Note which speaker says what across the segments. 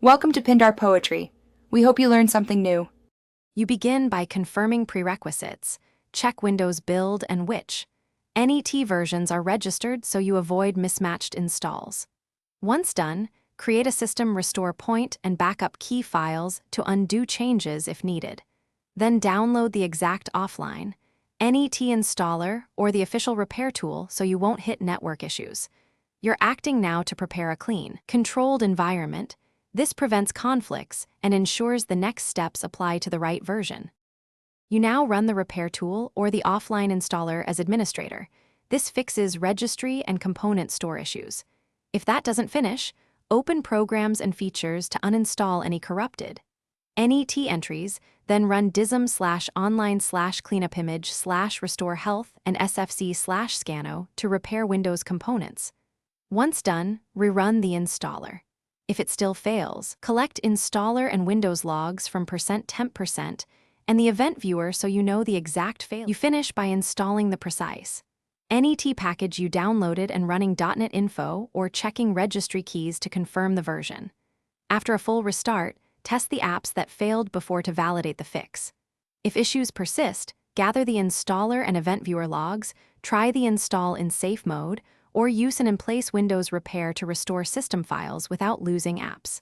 Speaker 1: Welcome to Pindar Poetry. We hope you learned something new.
Speaker 2: You begin by confirming prerequisites. Check Windows Build and Which. NET versions are registered so you avoid mismatched installs. Once done, create a system restore point and backup key files to undo changes if needed. Then download the exact offline, NET installer, or the official repair tool so you won't hit network issues. You're acting now to prepare a clean, controlled environment. This prevents conflicts and ensures the next steps apply to the right version. You now run the repair tool or the offline installer as administrator. This fixes registry and component store issues. If that doesn't finish, open programs and features to uninstall any corrupted NET entries, then run dism/online/cleanupimage/restore health and sfc/scano to repair Windows components. Once done, rerun the installer. If it still fails, collect installer and Windows logs from %temp% and the event viewer so you know the exact failure. You finish by installing the precise NET package you downloaded and running .NET info or checking registry keys to confirm the version. After a full restart, test the apps that failed before to validate the fix. If issues persist, gather the installer and event viewer logs, try the install in safe mode, or use an in-place Windows repair to restore system files without losing apps.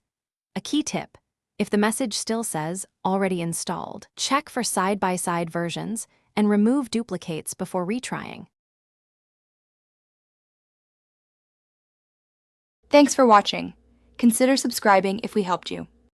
Speaker 2: A key tip: if the message still says already installed, check for side-by-side versions and remove duplicates before retrying.
Speaker 1: Thanks for watching. Consider subscribing if we helped you.